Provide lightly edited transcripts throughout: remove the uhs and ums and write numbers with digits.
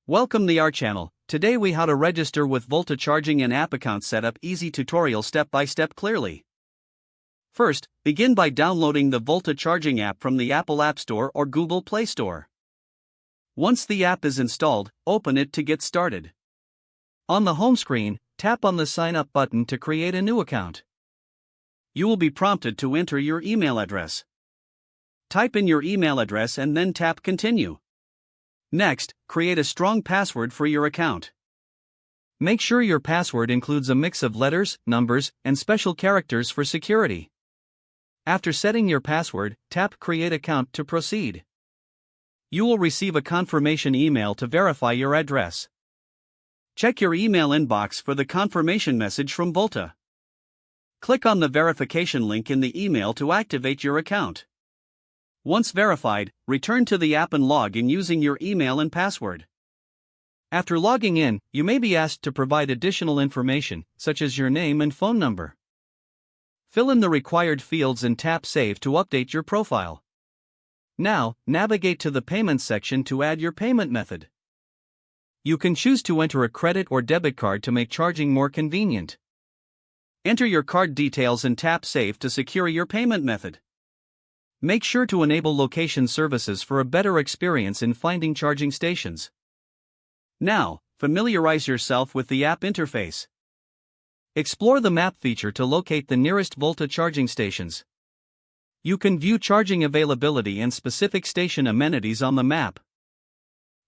Welcome to our channel. Today we how to register with Volta Charging and app account setup easy tutorial step by step clearly. First, begin by downloading the Volta Charging app from the Apple App Store or Google Play Store. Once the app is installed, open it to get started. On the home screen, tap on the Sign Up button to create a new account. You will be prompted to enter your email address. Type in your email address and then tap Continue. Next, create a strong password for your account. Make sure your password includes a mix of letters, numbers, and special characters for security. After setting your password, tap Create Account to proceed. You will receive a confirmation email to verify your address. Check your email inbox for the confirmation message from Volta. Click on the verification link in the email to activate your account. Once verified, return to the app and log in using your email and password. After logging in, you may be asked to provide additional information, such as your name and phone number. Fill in the required fields and tap Save to update your profile. Now, navigate to the Payments section to add your payment method. You can choose to enter a credit or debit card to make charging more convenient. Enter your card details and tap Save to secure your payment method. Make sure to enable location services for a better experience in finding charging stations. Now, familiarize yourself with the app interface. Explore the map feature to locate the nearest Volta charging stations. You can view charging availability and specific station amenities on the map.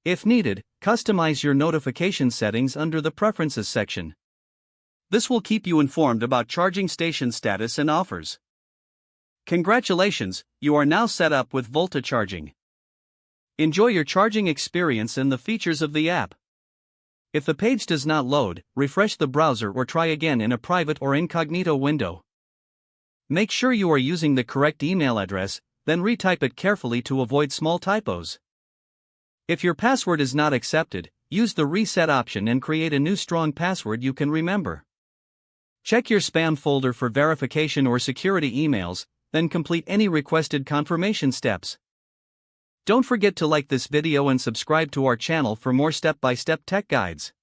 If needed, customize your notification settings under the Preferences section. This will keep you informed about charging station status and offers. Congratulations, you are now set up with Volta Charging. Enjoy your charging experience and the features of the app. If the page does not load, refresh the browser or try again in a private or incognito window. Make sure you are using the correct email address, then retype it carefully to avoid small typos. If your password is not accepted, use the reset option and create a new strong password you can remember. Check your spam folder for verification or security emails, then complete any requested confirmation steps. Don't forget to like this video and subscribe to our channel for more step-by-step tech guides.